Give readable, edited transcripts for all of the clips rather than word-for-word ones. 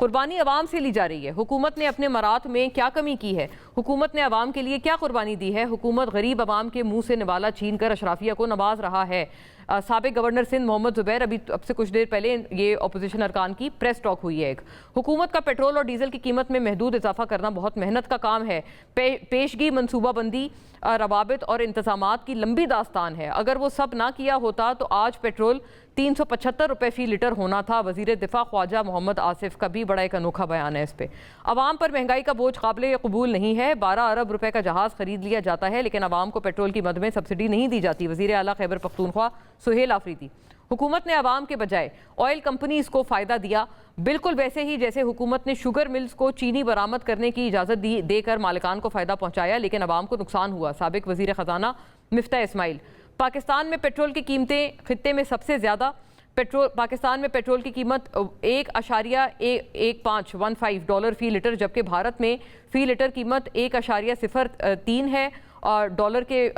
قربانی عوام سے لی جا رہی ہے. حکومت نے اپنے مرات میں کیا کمی کی ہے؟ حکومت نے عوام کے لیے کیا قربانی دی ہے؟ حکومت غریب عوام کے منہ سے نوالا چھین کر اشرافیہ کو نواز رہا ہے. سابق گورنر سندھ محمد زبیر اب سے کچھ دیر پہلے یہ اپوزیشن ارکان کی پریس ٹاک ہوئی ہے. ایک حکومت کا پیٹرول اور ڈیزل کی قیمت میں محدود اضافہ کرنا بہت محنت کا کام ہے. پیشگی منصوبہ بندی روابط اور انتظامات کی لمبی داستان ہے. اگر وہ سب نہ کیا ہوتا تو آج پیٹرول 375 روپے فی لیٹر ہونا تھا. وزیر دفاع خواجہ محمد آصف کا بھی بڑا ایک انوکھا بیان ہے اس پہ. عوام پر مہنگائی کا بوجھ قابل قبول نہیں ہے. 12 ارب روپے کا جہاز خرید لیا جاتا ہے لیکن عوام کو پیٹرول کی مد میں سبسڈی نہیں دی جاتی. وزیر اعلیٰ خیبر پختونخوا سہیل آفریدی: حکومت نے عوام کے بجائے آئل کمپنیز کو فائدہ دیا، بالکل ویسے ہی جیسے حکومت نے شوگر ملز کو چینی برآمد کرنے کی اجازت دے کر مالکان کو فائدہ پہنچایا لیکن عوام کو نقصان ہوا. سابق وزیر خزانہ مفتاح اسماعیل: پاکستان میں پیٹرول کی قیمتیں خطے میں سب سے زیادہ. پاکستان میں پیٹرول کی قیمت 1.15 ڈالر فی لیٹر جبکہ بھارت میں فی لیٹر قیمت 1.03 ہے ڈالر کے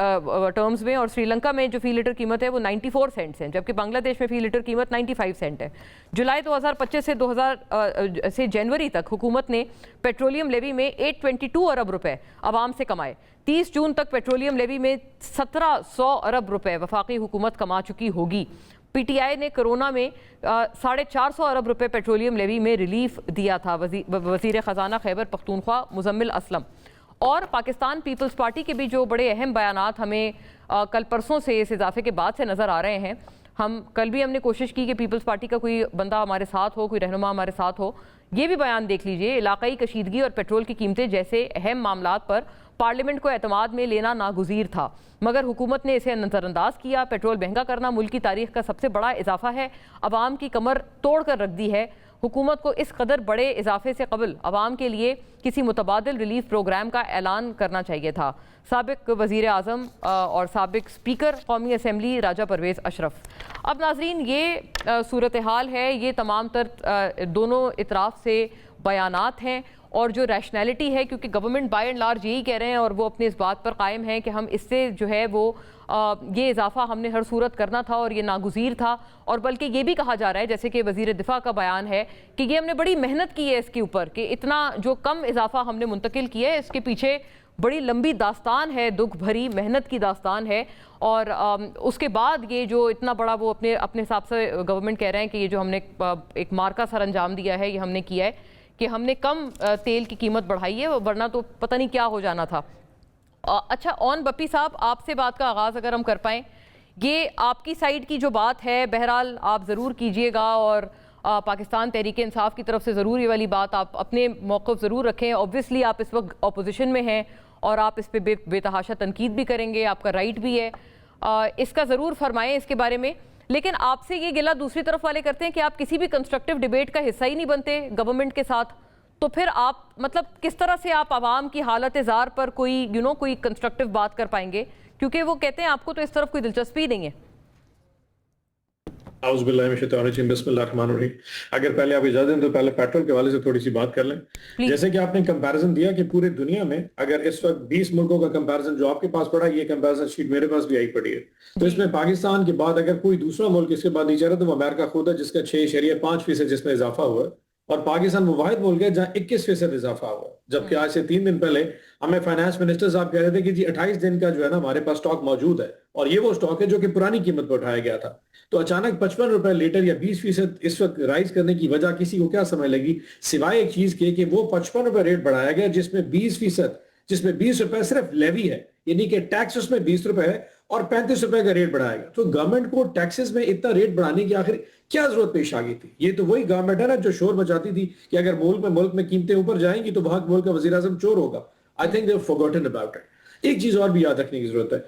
ٹرمز میں، اور سری لنکا میں جو فی لیٹر قیمت ہے وہ 94 سینٹس ہیں جبکہ بنگلہ دیش میں فی لیٹر قیمت 95 سینٹ ہے. جولائی 2025 سے جنوری تک حکومت نے پیٹرولیم لیوی میں 822 ارب روپے عوام سے کمائے. 30 جون تک پیٹرولیم لیوی میں 1700 ارب روپے وفاقی حکومت کما چکی ہوگی. پی ٹی آئی نے کرونا میں 450 ارب روپے پیٹرولیم لیوی میں ریلیف دیا تھا. وزیر خزانہ خیبر پختونخوا مزمل اسلم. اور پاکستان پیپلز پارٹی کے بھی جو بڑے اہم بیانات ہمیں کل پرسوں سے اس اضافے کے بعد سے نظر آ رہے ہیں. کل بھی ہم نے کوشش کی کہ پیپلز پارٹی کا کوئی بندہ ہمارے ساتھ ہو، کوئی رہنما ہمارے ساتھ ہو. یہ بھی بیان دیکھ لیجئے. علاقائی کشیدگی اور پیٹرول کی قیمتیں جیسے اہم معاملات پر پارلیمنٹ کو اعتماد میں لینا ناگزیر تھا مگر حکومت نے اسے نظر انداز کیا. پیٹرول مہنگا کرنا ملک کی تاریخ کا سب سے بڑا اضافہ ہے. عوام کی کمر توڑ کر رکھ دی ہے. حکومت کو اس قدر بڑے اضافے سے قبل عوام کے لیے کسی متبادل ریلیف پروگرام کا اعلان کرنا چاہیے تھا. سابق وزیر اعظم اور سابق اسپیکر قومی اسمبلی راجہ پرویز اشرف. اب ناظرین یہ صورتحال ہے، یہ تمام تر دونوں اطراف سے بیانات ہیں اور جو ریشنلٹی ہے کیونکہ گورنمنٹ بائی اینڈ لارج یہی کہہ رہے ہیں اور وہ اپنے اس بات پر قائم ہیں کہ ہم اس سے جو ہے وہ یہ اضافہ ہم نے ہر صورت کرنا تھا اور یہ ناگزیر تھا. اور بلکہ یہ بھی کہا جا رہا ہے جیسے کہ وزیر دفاع کا بیان ہے کہ یہ ہم نے بڑی محنت کی ہے اس کے اوپر کہ اتنا جو کم اضافہ ہم نے منتقل کیا ہے اس کے پیچھے بڑی لمبی داستان ہے، دکھ بھری محنت کی داستان ہے. اور اس کے بعد یہ جو اتنا بڑا وہ اپنے حساب سے گورنمنٹ کہہ رہے ہیں کہ یہ جو ہم نے ایک مارکا سر انجام دیا ہے، یہ ہم نے کیا ہے کہ ہم نے کم تیل کی قیمت بڑھائی ہے ورنہ تو پتہ نہیں کیا ہو جانا تھا. اچھا اون بپی صاحب آپ سے بات کا آغاز اگر ہم کر پائیں، یہ آپ کی سائیڈ کی جو بات ہے بہرحال آپ ضرور کیجئے گا اور پاکستان تحریک انصاف کی طرف سے ضرور یہ والی بات آپ اپنے موقف ضرور رکھیں. اوبویسلی آپ اس وقت اپوزیشن میں ہیں اور آپ اس پہ بے تحاشا تنقید بھی کریں گے، آپ کا رائٹ بھی ہے، اس کا ضرور فرمائیں اس کے بارے میں. لیکن آپ سے یہ گلہ دوسری طرف والے کرتے ہیں کہ آپ کسی بھی کنسٹرکٹیو ڈیبیٹ کا حصہ ہی نہیں بنتے گورنمنٹ کے ساتھ، تو پھر آپ مطلب کس طرح سے آپ عوام کی حالت زار پر کوئی کوئی کنسٹرکٹیو بات کر پائیں گے؟ کیونکہ وہ کہتے ہیں آپ کو تو اس طرف کوئی دلچسپی نہیں ہے. اعوذ باللہ من الشیطان الرجیم، بسم اللہ الرحمن الرحیم. اگر پہلے آپ اجازت دیں تو پہلے پیٹرول کے حوالے سے تھوڑی سی بات کر لیں. جیسے کہ آپ نے کمپیریزن دیا کہ پورے دنیا میں اگر اس وقت 20 ملکوں کا کمپیریزن جو آپ کے پاس پڑا، یہ کمپیریزن شیٹ میرے پاس بھی آئی پڑی ہے، تو اس میں پاکستان کے بعد اگر کوئی دوسرا ملک اس کے بعد نیچے رہا تو وہ امریکہ خود ہے جس کا 6.5% جس میں اضافہ ہوا ہے، اور پاکستان وہ واحد ملک ہے جہاں 21% اضافہ ہوا. جبکہ آج سے 3 دن پہلے ہمیں فائنانس منسٹر صاحب کہہ رہے تھے کہ جی 28 دن کا جو ہے نا ہمارے پاس سٹاک موجود ہے، اور یہ وہ سٹاک ہے جو کہ پرانی قیمت پر اٹھایا گیا تھا. تو اچانک 55 روپے لیٹر یا 20% اس وقت رائز کرنے کی وجہ کسی کو کیا سمجھ لگی، سوائے ایک چیز کے کہ وہ 55 روپے ریٹ بڑھایا گیا جس میں 20%، جس میں 20 روپے صرف لیوی ہے، یعنی کہ ٹیکس اس میں 20 روپے ہے اور 35 روپے کا ریٹ بڑھایا گیا. تو گورنمنٹ کو ٹیکسز میں اتنا ریٹ بڑھانے کی آخر کیا ضرورت پیش آ گئی تھی؟ یہ تو وہی گورنمنٹ ہے نا جو شور مچاتی تھی کہ اگر ملک میں قیمتیں اوپر جائیں گی تو وہاں ملک کا وزیر اعظم چور ہوگا. I think they've forgotten about it. ایک چیز اور بھی یاد رکھنے کی ضرورت ہے.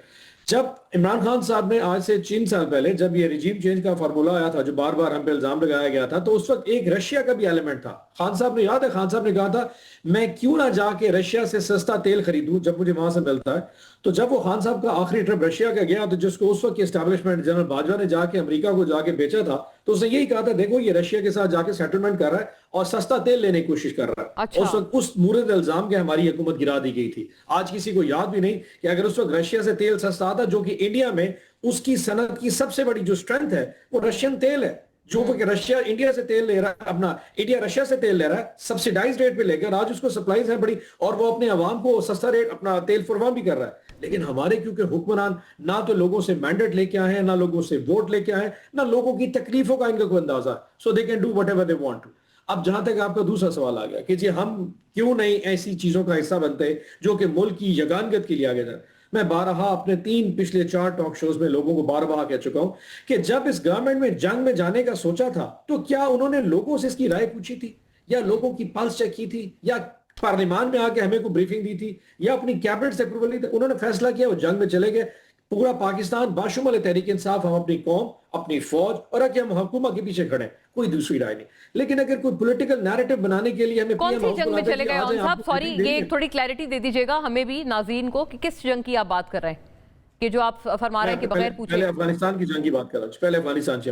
جب عمران خان صاحب نے آج سے 3 سال پہلے جب یہ ریجیم چینج کا فارمولا آیا تھا جو بار بار ہم پہ الزام لگایا گیا تھا، تو اس وقت ایک رشیا کا بھی ایلیمنٹ تھا. خان صاحب نے یاد ہے، خان صاحب نے کہا تھا میں کیوں نہ جا کے رشیا سے سستا تیل خریدوں جب مجھے وہاں سے ملتا ہے. تو جب وہ خان صاحب کا آخری ٹرپ رشیا کا گیا تو جس کو اس وقت کی اسٹیبلشمنٹ جنرل باجوہ نے جا کے امریکہ کو جا کے بیچا تھا، تو اس نے یہی کہا تھا دیکھو یہ رشیا کے ساتھ جا کے سیٹلمنٹ کر رہا ہے اور سستا تیل لینے کی کوشش کر رہا ہے. اس وقت اس مورد الزام کے ہماری حکومت گرا دی گئی تھی. آج کسی کو یاد بھی نہیں کہ اگر اس وقت رشیا سے تیل سستا آتا، جو کہ انڈیا میں اس کی صنعت کی سب سے بڑی جو سٹرینتھ ہے وہ رشین تیل ہے. جو وہ کہ رشیا انڈیا سے تیل لے رہا ہے، اپنا انڈیا رشیا سے تیل لے رہا ہے سبسیڈائز ریٹ پہ لے کر، آج اس کو سپلائیز ہے بڑی، اور وہ اپنے عوام کو سستا ریٹ اپنا تیل فروخت بھی کر رہا ہے. لیکن ہمارے کیونکہ حکمران نہ تو لوگوں سے مینڈیٹ لے کے آئے ہیں، نہ لوگوں سے ووٹ لے کے آئے ہیں، نہ لوگوں کی تکلیفوں کا ان کا کوئی اندازہ ہے. So they can do whatever they want to. اب جہاں تک آپ کا دوسرا سوال آ گیا کہ جی ہم کیوں نہیں ایسی چیزوں کا حصہ بنتے جو کہ ملک کی یگانگت کے لیے آگے جائیں. میں بارہا اپنے پچھلے 4 ٹاک شوز میں لوگوں کو بار بار کہہ چکا ہوں کہ جب اس گورنمنٹ میں جنگ میں جانے کا سوچا تھا تو کیا انہوں نے لوگوں سے اس کی رائے پوچھی تھی، یا لوگوں کی پلس چیک کی تھی، یا پارلیمان میں آ کے ہمیں کو بریفنگ دی تھی، یا اپنی کیبنٹ سے اپروول لی تھی؟ انہوں نے فیصلہ کیا، وہ جنگ میں چلے گئے. پورا پاکستان باشمول تحریک انصاف، ہم اپنی قوم، اپنی فوج اور اگر ہم حکومت کے پیچھے کھڑے ہیں، کوئی دوسری رائے نہیں. لیکن اگر کوئی پولیٹیکل نیریٹو بنانے کے لیے ہمیں کون سی جنگ میں چلے گئے اون صاحب؟ سوری، یہ تھوڑی کلیئرٹی دے دیجیے گا ہمیں بھی، ناظرین کو، کہ کس جنگ کی آپ بات کر رہے ہیں کہ جو آپ فرما رہے ہیں کہ بغیر پوچھے؟ پہلے افغانستان کی جنگ کی بات کر رہا ہوں. پہلے افغانستان سے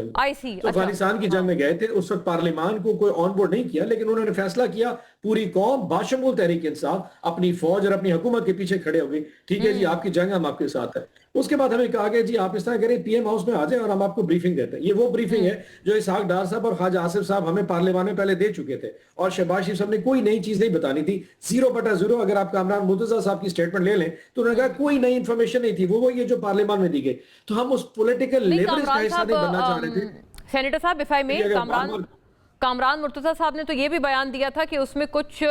تو افغانستان کی جنگ میں گئے تھے، اس وقت پارلیمان کو کوئی آن بورڈ نہیں کیا، لیکن انہوں نے فیصلہ کیا، پوری قوم باشمول تحریک انصاف اپنی فوج اور اپنی حکومت کے پیچھے کھڑے ہو گئی. ٹھیک ہے جی، آپ کی جنگ ہم آپ کے ساتھ ہے. اس کے بعد ہمیں کہا گیا جی آپ اس طرح کریں، پی ایم ہاؤس میں آ جائیں اور ہم آپ کو بریفنگ دیتے ہیں. یہ وہ بریفنگ ہے جو اسحاق ڈار صاحب اور خواجہ آصف صاحب ہمیں پارلیمان میں پہلے دے چکے تھے، اور شہباز شریف صاحب نے کوئی نئی چیز نہیں بتانی تھی. 0/0. اگر آپ کامران مرتضیٰ صاحب کی سٹیٹمنٹ لے لیں تو انہوں نے کہا کوئی نئی انفارمیشن نہیں تھی، وہ یہ جو پارلیمان میں دی گئی. تو ہم اس پولیٹیکل لیوریج کا حصہ نہیں بننا چاہ رہے تھے. سینیٹر صاحب اف آئی مے، کامران مرتضیٰ صاحب نے تو یہ بھی بیان دیا تھا کہ اس میں کچھ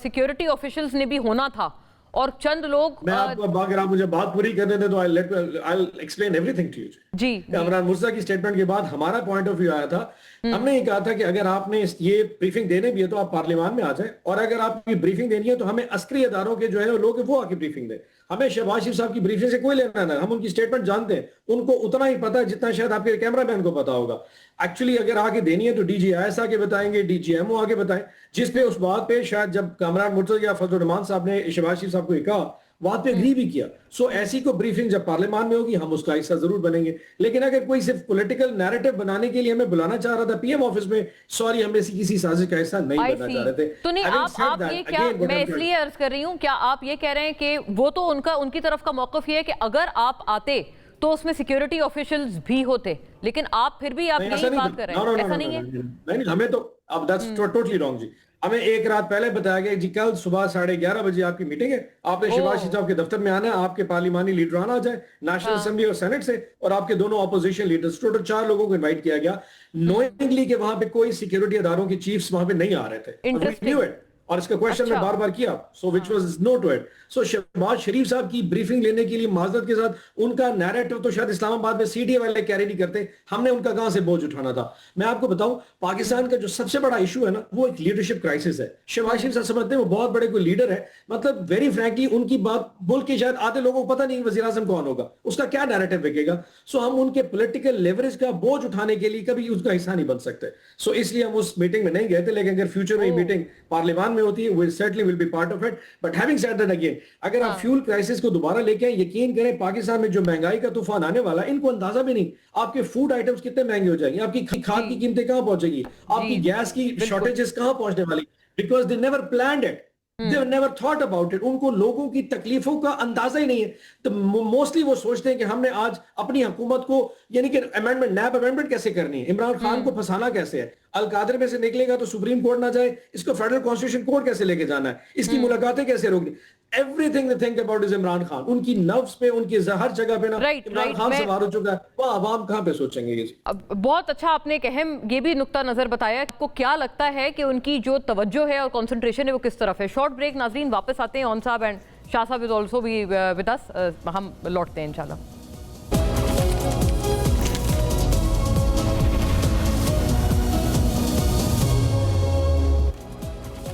سیکیورٹی آفیشلز نے بھی ہونا تھا، اور چند لوگ، میں آپ کو اگر آپ مجھے بات پوری کرنے دیں تو I'll explain everything to you. جی کامران مرتضیٰ کی سٹیٹمنٹ کے بعد ہمارا پوائنٹ آف ویو آیا تھا. ہم نے یہ کہا تھا کہ اگر آپ نے یہ بریفنگ دینے بھی ہے تو آپ پارلیمان میں آ جائیں، اور اگر آپ کی بریفنگ دینی ہے تو ہمیں عسکری اداروں کے جو ہے لوگ وہ آ کے بریفنگ دیں. ہمیں شہباز شریف صاحب کی بریفنگ سے کوئی لینا نہ، ہم ان کی سٹیٹمنٹ جانتے ہیں، ان کو اتنا ہی پتا ہے جتنا شاید آپ کے کیمرہ مین کو پتا ہوگا. ایکچولی اگر آگے دینی ہے تو ڈی جی آئی ایس آ کے بتائیں گے، ڈی جی ایم او آگے بتائیں، جس پہ اس بات پہ شاید جب کامران مرتضیٰ یا فضل الرحمان صاحب نے شہباز شریف صاحب کو یہ کہا، بات پہ اگری بھی کیا. سو ایسی کو بریفنگ جب پارلیمان میں ہوگی ہم اس کا حصہ ضرور بنیں گے. لیکن اگر کوئی صرف پولیٹیکل نیریٹو بنانے کے لیے ہمیں بلانا چاہ رہا تھا پی ایم آفس میں، سوری، ہم ایسی کسی سازش کا حصہ نہیں بننا چاہ رہے تھے. تو نہیں، آپ یہ کیا، میں اس لیے عرض کر رہی ہوں، کیا آپ یہ کہہ رہے ہیں کہ وہ تو ان کی طرف کا موقف یہ ہے کہ اگر آپ آتے تو اس میں سیکیورٹی آفیشلز بھی ہوتے، لیکن آپ پھر بھی آپ یہی بات کر رہے ہیں؟ ایسا نہیں ہے. نہیں، ہمیں تو اب that's totally wrong جی. ہمیں ایک رات پہلے بتایا گیا جی کل صبح 11:30 بجے آپ کی میٹنگ ہے، آپ نے شہباز شریف صاحب کے دفتر میں آنا ہے، آپ کے پارلیمانی لیڈران آ جائیں نیشنل اسمبلی اور سینٹ سے، اور آپ کے دونوں اپوزیشن لیڈرز، ٹوٹل 4 لوگوں کو انوائٹ کیا گیا، نوئنگلی کہ وہاں پہ کوئی سیکیورٹی اداروں کے چیفز وہاں پہ نہیں آ رہے تھے. اور اس کا کویشچن میں بار بار کیا، so which was no to it. So Shahbaz Sharif صاحب کی بریفنگ لینے کے لیے معذرت کے ساتھ ان کا نیریٹو تو شاید اسلام آباد میں سی ڈی اے والے کیری نہیں کرتے، ہم نے ان کا کہاں سے بوجھ اٹھانا تھا. میں آپ کو بتاؤں پاکستان کا جو سب سے بڑا ایشو ہے نا، وہ ایک لیڈرشپ کرائسس ہے. شہباز شریف صاحب سمجھتے ہیں وہ بہت بڑے کوئی لیڈر ہے، مطلب ویری فرینکلی ان کی بات بول کے شاید آدھے لوگوں کو پتہ نہیں وزیر اعظم کون ہوگا، اس کا کیا نیریٹو بکے گا. سو ہم ان کے پولیٹیکل لیوریج کا بوجھ اٹھانے کے لیے کبھی اس کا حصہ نہیں بن سکتے. سو اس لیے ہم اس میٹنگ میں نہیں گئے تھے. لیکن اگر فیوچر میں میٹنگ پارلیمان میں ہوتی ہے will be part of it. But having said that again, اگر آپ فیول کرائسس کو دوبارہ لے کے یقین کریں پاکستان میں جو مہنگائی کا طوفان آنے والا ہے، ان کو اندازہ بھی نہیں. آپ کے فوڈ آئٹمز کتنے مہنگے ہو جائیں گے، آپ کی کھاد کی قیمتیں کہاں پہنچے گی، آپ کی گیس کی شارٹیجز کہاں پہنچنے والی، because they never planned it. They never thought about it. ان کو لوگوں کی تکلیفوں کا اندازہ ہی نہیں ہے. تو موسٹلی وہ سوچتے ہیں کہ ہم نے آج اپنی حکومت کو، یعنی کہ نیب امینڈمنٹ کیسے کرنی ہے، عمران خان کو پھنسانا کیسے ہے، القادر میں سے نکلے گا تو سپریم کورٹ نہ جائے، اس کو فیڈرل کانسٹیٹیوشن کورٹ کیسے لے کے جانا ہے، اس کی ملاقاتیں کیسے روکنی. everything they think about is Imran Khan. ان کی نفس پہ، ان کی ہر جگہ پہ نا عمران خان سوار ہو چکا ہے. وہ عوام کہاں پہ سوچیں گے. بہت اچھا آپ نے ایک اہم یہ بھی نقطہ نظر بتایا. آپ کو کیا لگتا ہے کہ ان کی جو توجہ ہے اور کنسنٹریشن ہے وہ کس طرف ہے؟ شارٹ بریک ناظرین، واپس آتے ہیں. اون صاحب اینڈ شاہ صاحب از آلسو بھی ود اس. ہم لوٹتے ہیں انشاءاللہ.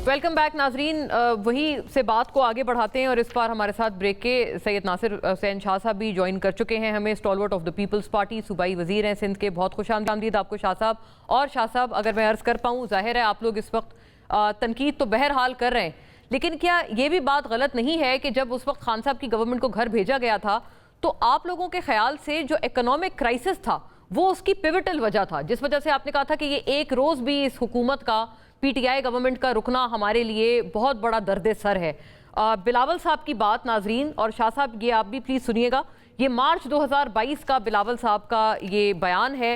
ویلکم بیک ناظرین. وہی سے بات کو آگے بڑھاتے ہیں اور اس بار ہمارے ساتھ بریک کے سید ناصر حسین شاہ صاحب بھی جوائن کر چکے ہیں ہمیں. اسٹالورٹ آف دا پیپلز پارٹی، صوبائی وزیر ہیں سندھ کے. بہت خوش آمدید آپ کو شاہ صاحب. اور شاہ صاحب اگر میں عرض کر پاؤں، ظاہر ہے آپ لوگ اس وقت تنقید تو بہرحال کر رہے ہیں، لیکن کیا یہ بھی بات غلط نہیں ہے کہ جب اس وقت خان صاحب کی گورنمنٹ کو گھر بھیجا گیا تھا تو آپ لوگوں کے خیال سے جو اکنامک کرائسس تھا وہ اس کی پیوٹل وجہ تھا، جس وجہ سے آپ نے کہا تھا کہ یہ ایک روز بھی اس حکومت کا، پی ٹی آئی گورنمنٹ کا رکنا ہمارے لیے بہت بڑا درد سر ہے. بلاول صاحب کی بات ناظرین، اور شاہ صاحب یہ آپ بھی پلیز سنیے گا. یہ مارچ 2022 کا بلاول صاحب کا یہ بیان ہے.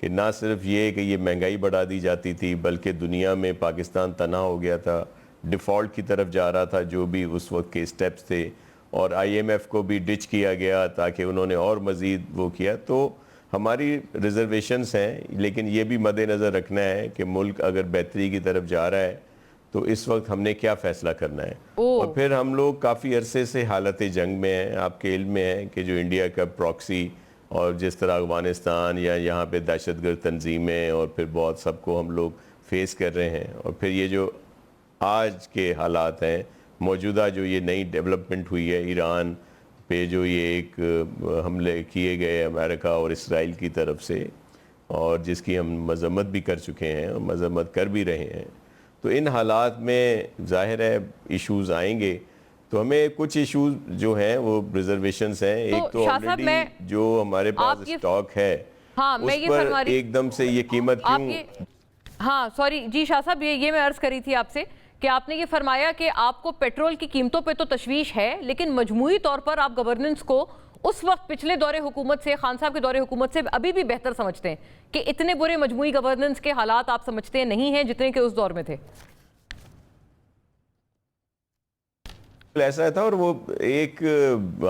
کہ نہ صرف یہ کہ یہ مہنگائی بڑھا دی جاتی تھی بلکہ دنیا میں پاکستان تنہا ہو گیا تھا، ڈیفالٹ کی طرف جا رہا تھا، جو بھی اس وقت کے سٹیپس تھے، اور آئی ایم ایف کو بھی ڈچ کیا گیا تاکہ انہوں نے اور مزید وہ کیا. تو ہماری ریزرویشنز ہیں، لیکن یہ بھی مد نظر رکھنا ہے کہ ملک اگر بہتری کی طرف جا رہا ہے تو اس وقت ہم نے کیا فیصلہ کرنا ہے. اور پھر ہم لوگ کافی عرصے سے حالت جنگ میں ہیں. آپ کے علم میں ہے کہ جو انڈیا کا پراکسی اور جس طرح افغانستان یا یہاں پہ دہشت گرد تنظیمیں اور پھر بہت سب کو ہم لوگ فیس کر رہے ہیں، اور پھر یہ جو آج کے حالات ہیں، موجودہ جو یہ نئی ڈیولپمنٹ ہوئی ہے ایران پہ، جو یہ ایک حملے کیے گئے امریکہ اور اسرائیل کی طرف سے، اور جس کی ہم مذمت بھی کر چکے ہیں اور مذمت کر بھی رہے ہیں. تو ان حالات میں ظاہر ہے ایشوز آئیں گے، تو ہمیں کچھ ایشوز جو ہیں وہ ریزرویشنز ہیں. ایک تو آلریڈی جو ہمارے پاس اسٹاک ہے اس پر ایک دم سے یہ قیمت کیوں. ہاں سوری جی شاہ صاحب، یہ میں عرض کری تھی آپ سے کہ آپ نے یہ فرمایا کہ آپ کو پیٹرول کی قیمتوں پہ تو تشویش ہے، لیکن مجموعی طور پر آپ گورننس کو اس وقت پچھلے دور حکومت سے، خان صاحب کے دور حکومت سے ابھی بھی بہتر سمجھتے ہیں، کہ اتنے برے مجموعی گورننس کے حالات آپ سمجھتے ہیں نہیں ہیں جتنے کہ اس دور میں تھے. ایسا تھا، اور وہ ایک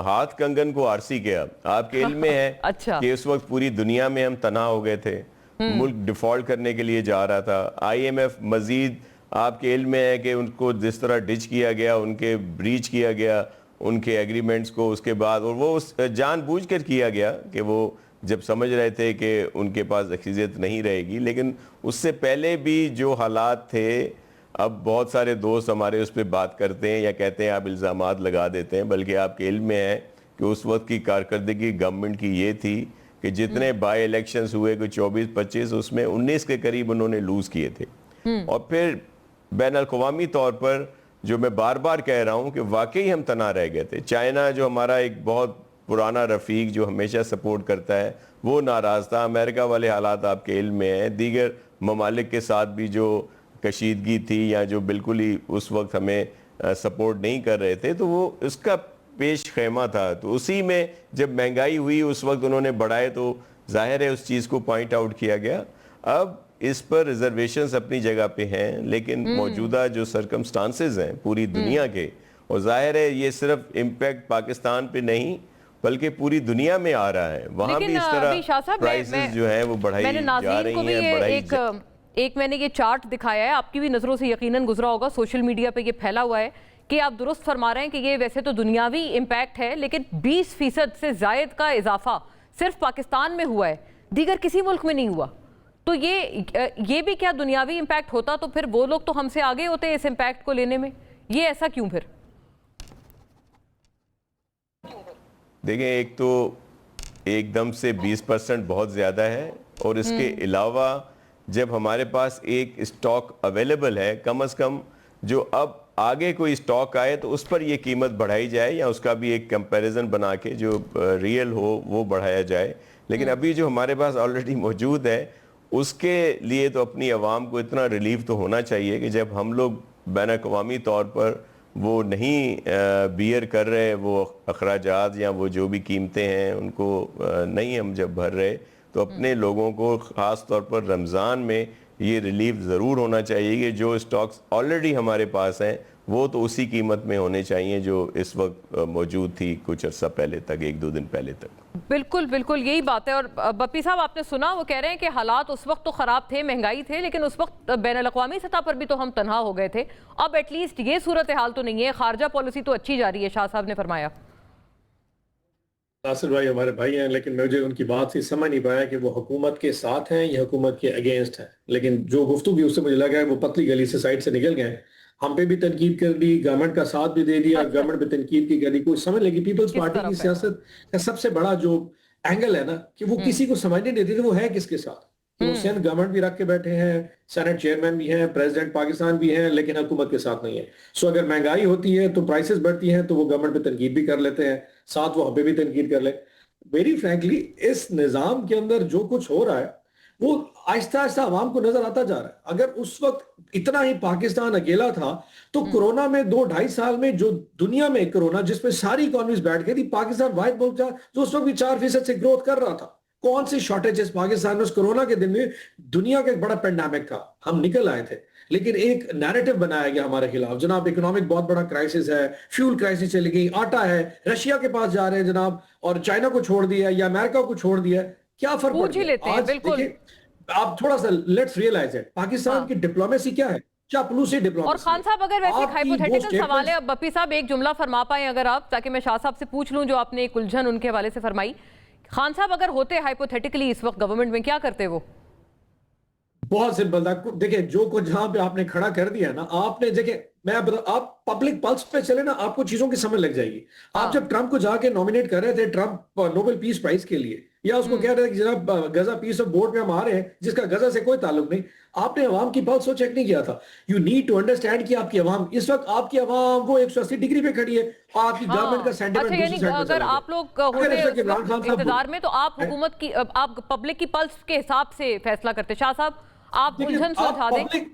ہاتھ کنگن کو آرسی کیا. آپ کے علم میں ہے کہ اس وقت پوری دنیا میں ہم تنہا ہو گئے تھے، ملک ڈیفالٹ کرنے کے لیے جا رہا تھا. آئی ایم ایف مزید آپ کے علم میں ہے کہ ان کو جس طرح ڈچ کیا گیا، ان کے بریچ کیا گیا ان کے ایگریمنٹس کو، اس کے بعد، اور وہ جان بوجھ کر کیا گیا کہ وہ جب سمجھ رہے تھے کہ ان کے پاس اکثریت نہیں رہے گی. لیکن اس سے پہلے بھی جو حالات تھے، اب بہت سارے دوست ہمارے اس پہ بات کرتے ہیں یا کہتے ہیں آپ الزامات لگا دیتے ہیں، بلکہ آپ کے علم میں ہے کہ اس وقت کی کارکردگی گورنمنٹ کی یہ تھی کہ جتنے بائی الیکشنز ہوئے، کوئی 24-25، اس میں 19 کے قریب انہوں نے لوز کیے تھے. اور پھر بین الاقوامی طور پر جو میں بار بار کہہ رہا ہوں کہ واقعی ہم تنہا رہ گئے تھے. چائنا جو ہمارا ایک بہت پرانا رفیق جو ہمیشہ سپورٹ کرتا ہے، وہ ناراض تھا. امریکہ والے حالات آپ کے علم میں ہیں، دیگر ممالک کے ساتھ بھی جو کشیدگی تھی یا جو بالکل ہی اس وقت ہمیں سپورٹ نہیں کر رہے تھے، تو وہ اس کا پیش خیمہ تھا. تو اسی میں جب مہنگائی ہوئی اس وقت انہوں نے بڑھائے، تو ظاہر ہے اس چیز کو پوائنٹ آؤٹ کیا گیا. اب اس پر ریزرویشنز اپنی جگہ پہ ہیں، لیکن موجودہ جو سرکمسٹانسز ہیں پوری دنیا کے، اور ظاہر ہے یہ صرف امپیکٹ پاکستان پہ نہیں بلکہ پوری دنیا میں آ رہا ہے، وہاں بھی اس طرح پرائسز جو ہیں وہ بڑھائی جا رہی ہیں. ایک میں نے یہ چارٹ دکھایا ہے، آپ کی بھی نظروں سے یقیناً گزرا ہوگا، سوشل میڈیا پہ یہ پھیلا ہوا ہے، کہ آپ درست فرما رہے ہیں کہ یہ ویسے تو دنیاوی امپیکٹ ہے، لیکن 20% سے زائد کا اضافہ صرف پاکستان میں ہوا ہے، دیگر کسی ملک میں نہیں ہوا. تو یہ بھی کیا دنیاوی امپیکٹ ہوتا تو پھر وہ لوگ تو ہم سے آگے ہوتے اس امپیکٹ کو لینے میں، یہ ایسا کیوں پھر؟ دیکھیں، ایک تو ایک دم سے 20% بہت زیادہ ہے، اور اس کے علاوہ جب ہمارے پاس ایک اسٹاک اویلیبل ہے، کم از کم جو اب آگے کوئی اسٹاک آئے تو اس پر یہ قیمت بڑھائی جائے، یا اس کا بھی ایک کمپیریزن بنا کے جو ریئل ہو وہ بڑھایا جائے. لیکن ابھی جو ہمارے پاس آلریڈی موجود ہے، اس کے لیے تو اپنی عوام کو اتنا ریلیف تو ہونا چاہیے کہ جب ہم لوگ بین الاقوامی طور پر وہ نہیں بیئر کر رہے وہ اخراجات یا وہ جو بھی قیمتیں ہیں ان کو نہیں ہم جب بھر رہے، تو اپنے لوگوں کو خاص طور پر رمضان میں یہ ریلیف ضرور ہونا چاہیے کہ جو اسٹاکس آلریڈی ہمارے پاس ہیں وہ تو اسی قیمت میں ہونے چاہیے جو اس وقت موجود تھی کچھ عرصہ پہلے تک، 1-2 دن پہلے تک. بالکل بالکل یہی بات ہے. اور بپی صاحب آپ نے سنا، وہ کہہ رہے ہیں کہ حالات اس وقت تو خراب تھے، مہنگائی تھے، لیکن اس وقت بین الاقوامی سطح پر بھی تو ہم تنہا ہو گئے تھے. اب ایٹ لیسٹ یہ صورتحال تو نہیں ہے، خارجہ پالیسی تو اچھی جا رہی ہے، شاہ صاحب نے فرمایا. ناصر بھائی ہمارے بھائی ہیں، لیکن مجھے ان کی بات سے سمجھ نہیں پایا کہ وہ حکومت کے ساتھ ہیں یا حکومت کے اگینسٹ ہیں. لیکن جو گفتگو اس سے مجھے لگا ہے وہ پتلی گلی سے سائڈ سے نکل گئے. ہم پہ بھی تنقید کر دی، گورنمنٹ کا ساتھ بھی دے دیا، گورنمنٹ پہ تنقید کی کری. کوئی سمجھ لے کہ پیپلز پارٹی کی سیاست کا سب سے بڑا جو اینگل ہے نا کہ وہ کسی کو سمجھنے دیتے تھے وہ ہے کس کے ساتھ. وہ سندھ گورنمنٹ بھی رکھ کے بیٹھے ہیں، سینٹ چیئرمین بھی ہیں، پریزیڈنٹ پاکستان بھی ہیں، لیکن حکومت کے ساتھ نہیں ہے. سو اگر مہنگائی ہوتی ہے تو پرائسز بڑھتی ہیں تو وہ گورنمنٹ پہ تنقید بھی کر لیتے ہیں، ساتھ وہ ہم پہ بھی تنقید کر لیں. ویری فرینکلی اس نظام کے اندر جو کچھ ہو رہا ہے وہ آہستہ آہستہ عوام کو نظر آتا جا رہا ہے. اگر اس وقت اتنا ہی پاکستان اکیلا تھا تو کرونا میں 2-2.5 سال میں جو دنیا میں کرونا جس میں ساری اکانومیز بیٹھ گئی تھی، پاکستان واحد ملک تھا جو اس وقت بھی 4% سے گروتھ کر رہا تھا. کون سی شارٹیجز پاکستان میں اس کورونا کے دن میں دنیا کا ایک بڑا پینڈیمک تھا, ہم نکل آئے تھے, لیکن ایک نیریٹو بنایا گیا ہمارے خلاف, جناب اکنامک بہت بڑا کرائسس ہے, فیول کرائسس چلی گئی, آٹا ہے, رشیا کے پاس جا رہے ہیں جناب, اور چائنا کو چھوڑ دیا یا امریکہ کو چھوڑ دیا, کیا فرق پڑ گیا؟ آج دیکھیں آپ تھوڑا سا لیٹس ریئلائز اٹ, پاکستان کی ڈپلومیسی کیا ہے, چاپلوسی ڈپلومیسی. اور خان صاحب اگر ویسے ہائپوتھیٹیکل سوال ہے, بپی صاحب ایک جملہ فرما پائیں اگر آپ, تاکہ میں شاہ صاحب سے پوچھ لوں جو آپ نے ایک الجھن ان کے حوالے سے فرمائی. خان صاحب اگر ہوتے ہائپوتھیٹیکلی اس وقت گورنمنٹ میں, کیا کرتے وہ؟ بہت سمپل تھا. دیکھیں جو کچھ جہاں پہ آپ نے کھڑا کر دیا نا, آپ نے دیکھیں میں آپ پبلک پلس پہ چلے نا, آپ کو چیزوں کی سمجھ لگ جائے گی. آپ جب ٹرمپ کو جا کے نومینیٹ کر رہے تھے, ٹرمپ نوبل پیس پرائز کے لیے, یا اس کو کہہ رہے تھے کہ جناب غزہ پیس آف بورڈ میں ہم آ رہے ہیں, جس کا غزہ سے کوئی تعلق نہیں, آپ نے عوام کی پلس کو چیک نہیں کیا تھا. یو نیڈ ٹو انڈرسٹینڈ کہ آپ کی عوام اس وقت, آپ کی عوام وہ 180 ڈگری پہ کھڑی ہے, آپ کی گورنمنٹ کا سینٹیمنٹ اچھا, یعنی اگر آپ لوگ ہوتے انتظار میں تو آپ حکومت کی, آپ پبلک کی پلس کے حساب سے فیصلہ کرتے. شاہ صاحب آپ الجھن سلجھا دیں.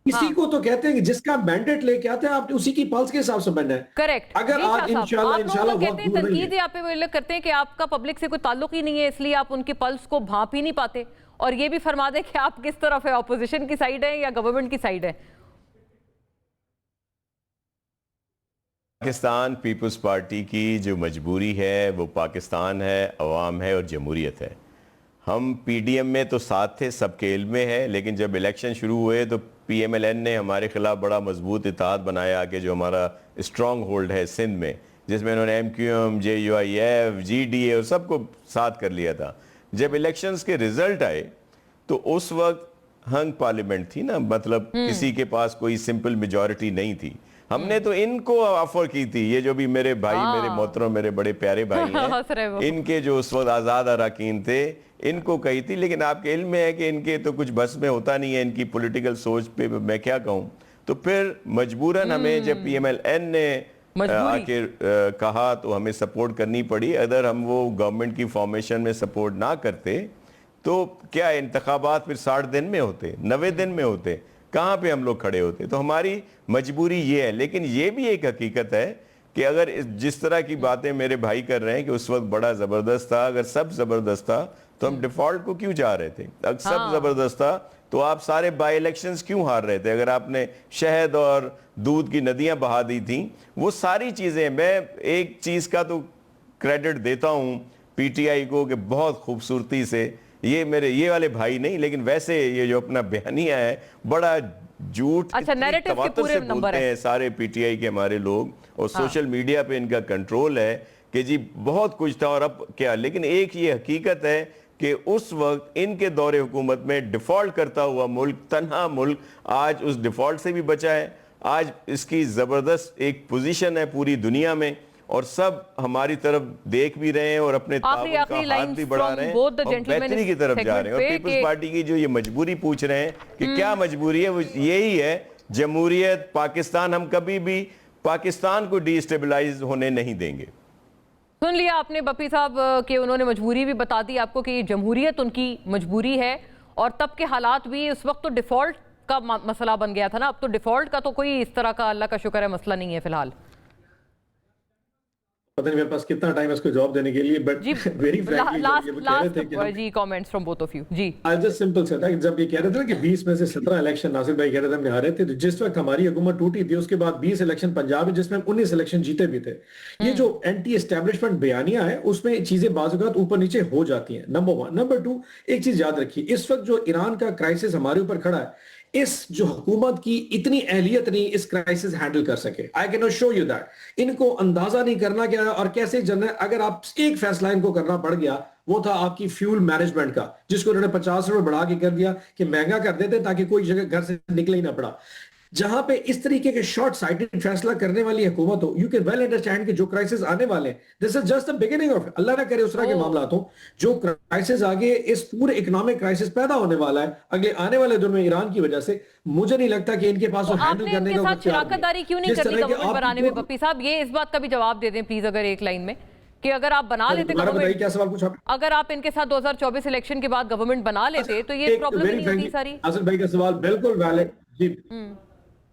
اسی کو تو کہتے ہیں کہ جس کا مینڈیٹ لے کے آتے ہیں آپ اسی کی پلس کے حساب سے بننا ہے. کریکٹ. اگر آپ انشاءاللہ کہتے ہیں تنقید یہاں پہ کرتے ہیں کہ آپ کا پبلک سے کوئی تعلق ہی نہیں ہے, اس لیے آپ ان کی پلس کو بھانپ ہی نہیں پاتے, اور یہ بھی فرما دیں کہ آپ کس طرف ہے, اپوزیشن کی سائیڈ ہے یا گورنمنٹ کی سائیڈ ہے؟ پاکستان پیپلز پارٹی کی جو مجبوری ہے وہ پاکستان ہے, عوام ہے اور جمہوریت ہے. ہم پی ڈی ایم میں تو ساتھ تھے, سب کے علم میں ہے, لیکن جب الیکشن شروع ہوئے تو پی ایم ایل این نے ہمارے خلاف بڑا مضبوط اتحاد بنایا کہ جو ہمارا اسٹرانگ ہولڈ ہے سندھ میں, جس میں انہوں نے M Q M, J U I F, G D A اور سب کو ساتھ کر لیا تھا. جب الیکشنز کے رزلٹ آئے تو اس وقت ہنگ پارلیمنٹ تھی نا, مطلب کسی کے پاس کوئی سمپل میجورٹی نہیں تھی. ہم نے تو ان کو آفر کی تھی, یہ جو بھی میرے بھائی, میرے محترم, میرے بڑے پیارے بھائی ہیں, ان کے جو اس وقت آزاد اراکین تھے, ان کو کہی تھی, لیکن آپ کے علم میں ہے کہ ان کے تو کچھ بس میں ہوتا نہیں ہے, ان کی پولیٹیکل سوچ پہ میں کیا کہوں. تو پھر مجبوراً ہمیں جب پی ایم ایل این نے آ کے کہا تو ہمیں سپورٹ کرنی پڑی. اگر ہم وہ گورنمنٹ کی فارمیشن میں سپورٹ نہ کرتے تو کیا انتخابات پھر 60 دن میں ہوتے, 90 دن میں ہوتے, کہاں پہ ہم لوگ کھڑے ہوتے. تو ہماری مجبوری یہ ہے. لیکن یہ بھی ایک حقیقت ہے کہ اگر جس طرح کی باتیں میرے بھائی کر رہے ہیں کہ اس وقت بڑا زبردست تھا, اگر سب زبردست تھا تو ہم ڈیفالٹ کو کیوں جا رہے تھے؟ اگر سب زبردست تھا تو آپ سارے بائی الیکشنز کیوں ہار رہے تھے؟ اگر آپ نے شہد اور دودھ کی ندیاں بہا دی تھیں, وہ ساری چیزیں. میں ایک چیز کا تو کریڈٹ دیتا ہوں پی ٹی آئی کو کہ بہت خوبصورتی سے, یہ میرے یہ والے بھائی نہیں, لیکن ویسے یہ جو اپنا بیانیہ ہے بڑا جھوٹ تواتر سے بولتے ہیں سارے پی ٹی آئی کے ہمارے لوگ, اور سوشل میڈیا پہ ان کا کنٹرول ہے کہ جی بہت کچھ تھا اور اب کیا. لیکن ایک یہ حقیقت ہے کہ اس وقت ان کے دور حکومت میں ڈیفالٹ کرتا ہوا ملک, تنہا ملک, آج اس ڈیفالٹ سے بھی بچا ہے. آج اس کی زبردست ایک پوزیشن ہے پوری دنیا میں, اور سب ہماری طرف دیکھ بھی رہے ہیں اور اپنے تعاون کا ہاتھ بھی بڑھا رہے ہیں اور بہتری کی طرف جا رہے ہیں. اور پیپلز پارٹی کی جو یہ مجبوری پوچھ رہے ہیں کہ کیا مجبوری ہے, وہ یہی ہے جمہوریت پاکستان. ہم کبھی بھی پاکستان کو ڈی اسٹیبلائز ہونے نہیں دیں گے. سن لیا آپ نے بپی صاحب کہ انہوں نے مجبوری بھی بتا دی آپ کو کہ جمہوریت ان کی مجبوری ہے, اور تب کے حالات بھی. اس وقت تو ڈیفالٹ کا مسئلہ بن گیا تھا نا, اب تو ڈیفالٹ کا تو کوئی اس طرح کا اللہ کا شکر ہے مسئلہ نہیں ہے فی الحال. پتہ نہیں میرے پاس کتنا ٹائم ہے اس کو جواب دینے کے لیے, بٹ ویری فرینکلی جی comments from both of you. جی I'll just simple say that جب یہ کہہ رہے تھے کہ 20 میں سے 17 الیکشن ناصر بھائی کہہ رہے تھے ہم نے ہارے تھے, تو جس وقت ہماری حکومت ٹوٹی تھی اس کے بعد 20 الیکشن پنجاب میں جس میں ہم 19 الیکشن جیتے بھی تھے. یہ جو اینٹی اسٹیبلشمنٹ بیانیہ ہے اس میں چیزیں بعض اوقات اوپر نیچے ہو جاتی ہیں, نمبر 1. نمبر 2, ایک چیز یاد رکھیے, اس وقت جو ایران کا کرائسس ہمارے اوپر کھڑا ہے, اس جو حکومت کی اتنی اہلیت نہیں اس کرائسس ہینڈل کر سکے. I cannot show you that. ان کو اندازہ نہیں کرنا کیا اور کیسے جنرل, اگر آپ ایک فیصلہ ان کو کرنا پڑ گیا وہ تھا آپ کی فیول مینجمنٹ کا, جس کو انہوں نے 50 روپے بڑھا کے کر دیا کہ مہنگا کر دیتے تاکہ کوئی جگہ گھر سے نکلے ہی نہ پڑا. جہاں پہ اس طریقے کے شارٹ سائٹڈ فیصلہ کرنے والی حکومت ہو, یو کین ویل انڈرسٹینڈ کہ جو کرائسس آنے والے ہیں, this is just the beginning of, اللہ نہ کرے اس طرح کے معاملات ہوں, جو کرائسس آگے اس پورے اکنامک کرائسس پیدا ہونے والا ہے اگلے آنے والے دور میں ایران کی وجہ سے, مجھے نہیں لگتا کہ ان کے پاس وہ ہینڈل کرنے کا ساتھ شراکت داری کیوں نہیں کرنی گورنمنٹ بنانے میں. بپی صاحب یہ اس بات کا بھی جواب دے دیں پلیز, اگر ایک لائن میں, کہ اگر آپ بنا لیتے, اگر آپ ان کے ساتھ 2024 الیکشن کے بعد گورنمنٹ بنا لیتے تو یہ پرابلم نہیں ہوتی ساری. حسن بھائی کا سوال بالکل ویلڈ. جی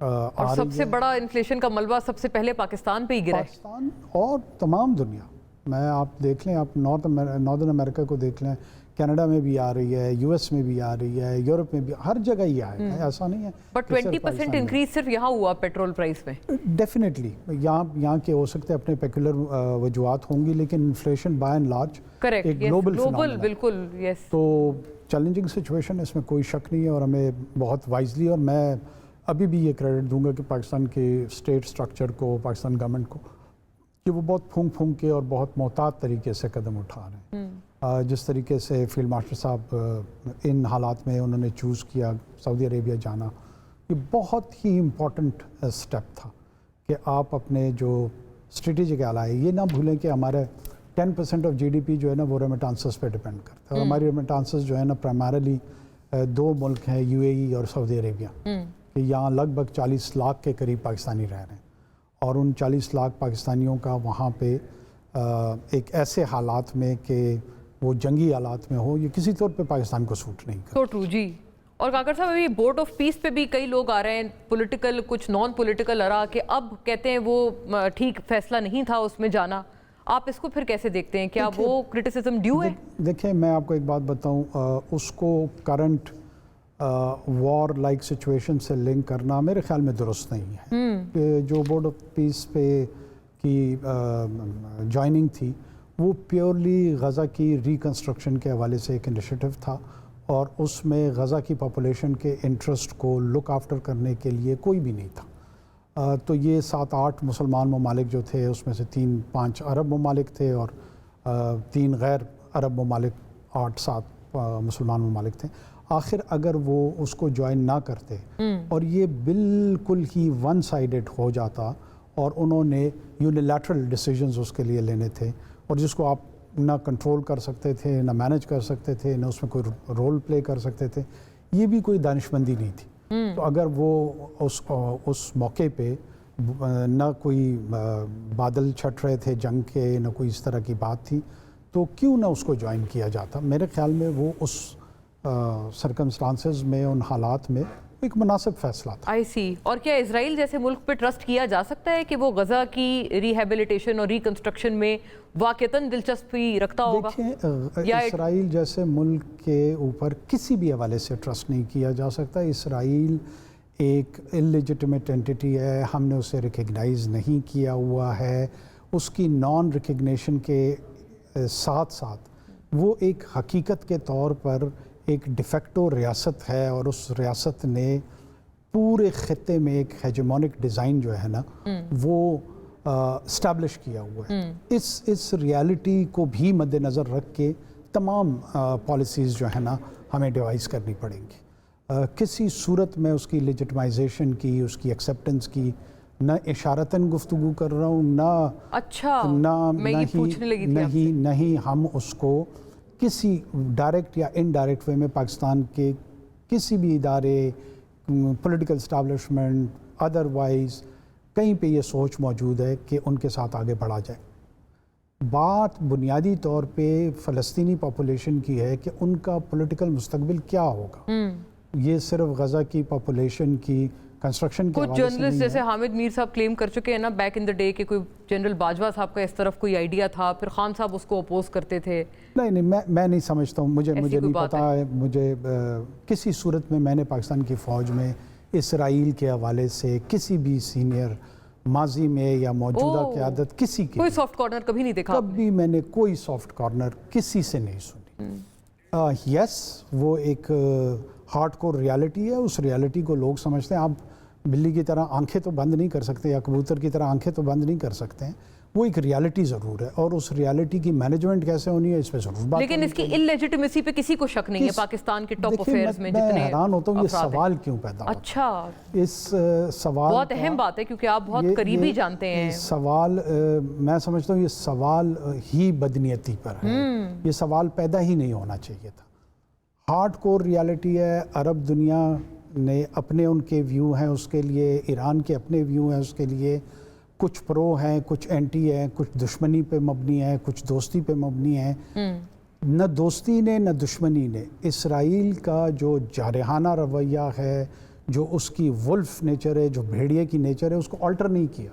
اور سب سے بڑا انفلیشن کا ملبہ سب سے پہلے پاکستان پہ ہی گرا ہے. پاکستان اور تمام دنیا میں، آپ دیکھ لیں، آپ ناردن امریکہ کو دیکھ لیں، کینیڈا میں بھی آ رہی ہے، یو ایس میں بھی آ رہی ہے، یورپ میں بھی، ہر جگہ ہی آئے گا، ایسا نہیں ہے. بٹ 20% انکریز صرف یہاں ہوا پیٹرول پرائس میں. ڈیفینیٹلی یہاں کے ہو سکتے اپنے پیکولر وجوہات ہوں گی، لیکن انفلیشن بائی اینڈ لارج ایک گلوبل بالکل یس. تو چیلنجنگ سچویشن، اس میں کوئی شک نہیں ہے، اور ہمیں بہت وائزلی، اور میں ابھی بھی یہ کریڈٹ دوں گا کہ پاکستان کے اسٹیٹ سٹرکچر کو، پاکستان گورنمنٹ کو، کہ وہ بہت پھونک کے اور بہت محتاط طریقے سے قدم اٹھا رہے ہیں. جس طریقے سے فیلڈ مارشل صاحب ان حالات میں انہوں نے چوز کیا سعودی عربیہ جانا، یہ بہت ہی امپورٹنٹ اسٹیپ تھا کہ آپ اپنے جو اسٹریٹجک آلائے، یہ نہ بھولیں کہ ہمارے 10% آف GDP جو ہے نا وہ ریمیٹانسز پہ ڈپینڈ کرتا ہے، اور ہماری ریمیٹانسز جو ہے نا پرائمرلی 2 ملک ہیں، UAE اور سعودی عربیہ، کہ یہاں لگ بھگ 40 لاکھ کے قریب پاکستانی رہ رہے ہیں، اور ان 40 لاکھ پاکستانیوں کا وہاں پہ ایک ایسے حالات میں کہ وہ جنگی حالات میں ہو، یہ کسی طور پہ پاکستان کو سوٹ نہیں کرتا. تو ٹرو جی. اور کاکڑ صاحب ابھی بورڈ آف پیس پہ بھی کئی لوگ آ رہے ہیں، پولیٹیکل کچھ نان پولیٹیکل آرا، کہ اب کہتے ہیں وہ ٹھیک فیصلہ نہیں تھا اس میں جانا. آپ اس کو پھر کیسے دیکھتے ہیں؟ کیا وہ کرٹیسزم ڈیو ہے؟ دیکھیں میں آپ کو ایک بات بتاؤں، اس کو کرنٹ وار لائک سچویشن سے لنک کرنا میرے خیال میں درست نہیں ہے. کہ جو بورڈ آف پیس پہ کی جوائننگ تھی وہ پیورلی غزہ کی ریکنسٹرکشن کے حوالے سے ایک انیشیٹو تھا، اور اس میں غزہ کی پاپولیشن کے انٹرسٹ کو لک آفٹر کرنے کے لیے کوئی بھی نہیں تھا. تو یہ 7-8 مسلمان ممالک جو تھے، اس میں سے 3-5 عرب ممالک تھے، اور 3 غیر عرب ممالک، 8-7 مسلمان ممالک تھے. آخر اگر وہ اس کو جوائن نہ کرتے اور یہ بالکل ہی ون سائیڈڈ ہو جاتا، اور انہوں نے یونیلیٹرل ڈیسیجنز اس کے لیے لینے تھے، اور جس کو آپ نہ کنٹرول کر سکتے تھے، نہ مینج کر سکتے تھے، نہ اس میں کوئی رول پلے کر سکتے تھے، یہ بھی کوئی دانشمندی نہیں تھی. تو اگر وہ اس موقع پہ نہ کوئی بادل چھٹ رہے تھے جنگ کے، نہ کوئی اس طرح کی بات تھی، تو کیوں نہ اس کو جوائن کیا جاتا؟ میرے خیال میں وہ اس سرکمسٹانسز میں، ان حالات میں ایک مناسب فیصلہ تھا. آئی سی. اور کیا اسرائیل جیسے ملک پہ ٹرسٹ کیا جا سکتا ہے کہ وہ غزہ کی ریہیبلیٹیشن اور ریکنسٹرکشن میں واقعتاً دلچسپی رکھتا ہوگا؟ دیکھیں، اسرائیل جیسے ملک کے اوپر کسی بھی حوالے سے ٹرسٹ نہیں کیا جا سکتا. اسرائیل ایک اللیجٹمیٹ اینٹی ہے، ہم نے اسے ریکگنائز نہیں کیا ہوا ہے. اس کی نان ریکگنیشن کے ساتھ ساتھ وہ ایک حقیقت کے طور پر ایک ڈیفیکٹو ریاست ہے، اور اس ریاست نے پورے خطے میں ایک ہیجمونک ڈیزائن جو ہے نا وہ اسٹیبلش کیا ہوا ہے. اس ریالٹی کو بھی مد نظر رکھ کے تمام پالیسیز جو ہے نا ہمیں ڈیوائز کرنی پڑیں گی. کسی صورت میں اس کی لیجٹمائزیشن کی، اس کی ایکسیپٹنس کی نہ اشارتاً گفتگو کر رہا ہوں، نہیں ہم اس کو کسی ڈائریکٹ یا انڈائریکٹ وے میں پاکستان کے کسی بھی ادارے، پولیٹیکل اسٹیبلشمنٹ، ادروائز کہیں پہ یہ سوچ موجود ہے کہ ان کے ساتھ آگے بڑھا جائے. بات بنیادی طور پہ فلسطینی پاپولیشن کی ہے کہ ان کا پولیٹیکل مستقبل کیا ہوگا. یہ صرف غزہ کی پاپولیشن کی کنسٹرکشن کے کچھ جرنلسٹ جیسے حامد میر صاحب کلیم کر چکے ہیں نا بیک ان دا ڈے کہ کوئی جنرل باجوہ صاحب کا اس طرف کوئی آئیڈیا تھا، پھر خان صاحب اس کو اپوز کرتے تھے. نہیں میں نہیں سمجھتا ہوں، مجھے نہیں پتا ہے. مجھے کسی صورت میں نے پاکستان کی فوج میں اسرائیل کے حوالے سے کسی بھی سینئر ماضی میں یا موجودہ قیادت کسی کی کوئی سافٹ کارنر کبھی نہیں دیکھا؟ کبھی میں نے کوئی سافٹ کارنر کسی سے نہیں سنی. یس، وہ ایک ہارڈ کور ریالٹی ہے. اس ریالٹی کو لوگ سمجھتے ہیں. آپ بلی کی طرح آنکھیں تو بند نہیں کر سکتے، یا کبوتر کی طرح آنکھیں تو بند نہیں کر سکتے ہیں. وہ ایک ریالٹی ضرور ہے، اور اس ریالٹی کی مینجمنٹ کیسے ہونی ہے اس پہ ضرور بات. لیکن اس کی اللیجٹمیسی پہ کسی کو شک نہیں ہے پاکستان کے ٹاپ افیئرز میں جتنے. میں حیران ہوتا ہوں یہ سوال کیوں پیدا ہوتا ہے. اچھا، اس سوال بہت اہم بات ہے کیونکہ آپ بہت قریبی جانتے ہیں. سوال میں سمجھتا ہوں یہ سوال ہی بدنیتی پر ہے. یہ سوال پیدا ہی نہیں ہونا چاہیے تھا. ہارڈ کور ریالٹی ہے. عرب دنیا نے اپنے ان کے ویو ہیں اس کے لیے، ایران کے اپنے ویو ہیں اس کے لیے. کچھ پرو ہیں، کچھ اینٹی ہیں، کچھ دشمنی پہ مبنی ہیں، کچھ دوستی پہ مبنی ہیں. نہ دوستی نے نہ دشمنی نے اسرائیل کا جو جارحانہ رویہ ہے، جو اس کی ولف نیچر ہے، جو بھیڑیے کی نیچر ہے، اس کو آلٹر نہیں کیا.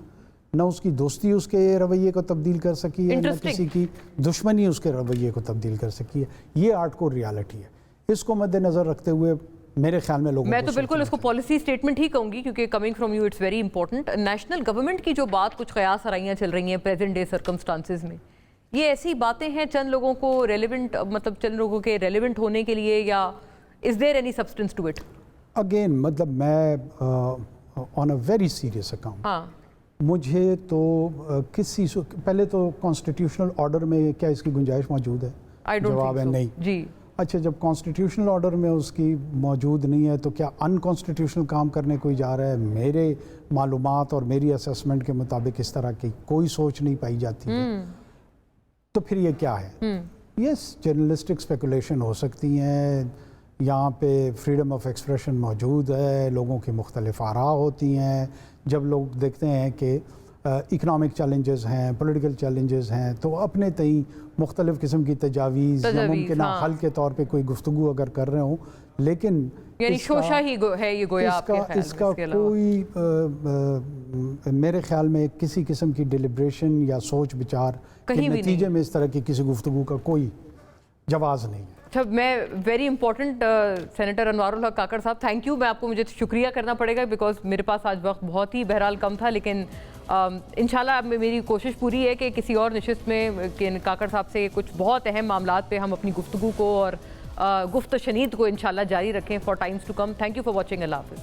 نہ اس کی دوستی اس کے رویے کو تبدیل کر سکی ہے، نہ کسی کی دشمنی اس کے رویے کو تبدیل کر سکی ہے. یہ آرٹ کو ریالٹی ہے. اس کو مد نظر رکھتے ہوئے میرے خیال میں لوگوں میں تو بالکل اس کو پالیسی سٹیٹمنٹ ہی کہوں گی، کیونکہ coming from you it's very important. National government کی جو بات کچھ قیاس آرائیاں چل رہی ہیں پریزنٹ ڈے سرکمسٹانسز میں، یہ ایسی باتیں ہیں چند لوگوں کو ریلیونٹ، مطلب چند لوگوں کے ریلیونٹ ہونے کے لیے، یا is there any substance to it? Again مطلب میں on a very serious account, ہاں مجھے تو کسی پہلے تو کانسٹیٹیوشنل آرڈر میں کیا اس کی گنجائش موجود ہے؟ جواب ہے نہیں. جی اچھا، جب کانسٹیٹیوشنل آرڈر میں اس کی موجود نہیں ہے تو کیا ان کانسٹیٹیوشنل کام کرنے کوئی جا رہا ہے؟ میرے معلومات اور میری اسیسمنٹ کے مطابق اس طرح کی کوئی سوچ نہیں پائی جاتی ہے. تو پھر یہ کیا ہے؟ یس، جرنلسٹک اسپیکولیشن ہو سکتی ہیں، یہاں پہ فریڈم آف ایکسپریشن موجود ہے، لوگوں کی مختلف آراء ہوتی ہیں. جب لوگ دیکھتے ہیں کہ اکنامک چیلنجز ہیں، پولیٹیکل چیلنجز ہیں، تو اپنے تئیں مختلف قسم کی تجاویز یا ممکنہ حل کے طور پہ کوئی گفتگو اگر کر رہے ہوں، لیکن یعنی شوشہ ہی ہے یہ گویا آپ کے خیال میں؟ اس کا کوئی میرے خیال میں کسی قسم کی ڈیلیبریشن یا سوچ بچار کے نتیجے میں اس طرح کی کسی گفتگو کا کوئی جواز نہیں ہے. اچھا، میں ویری امپورٹنٹ سینیٹر انوار الحق کاکڑ صاحب، تھینک یو. میں آپ کو مجھے شکریہ کرنا پڑے گا بیکاز میرے پاس آج وقت بہت ہی بہرحال کم تھا، لیکن انشاءاللہ میری کوشش پوری ہے کہ کسی اور نشست میں کاکڑ صاحب سے کچھ بہت اہم معاملات پہ ہم اپنی گفتگو کو اور گفت و شنید کو انشاءاللہ جاری رکھیں for times to come. Thank you for watching. اللہ حافظ.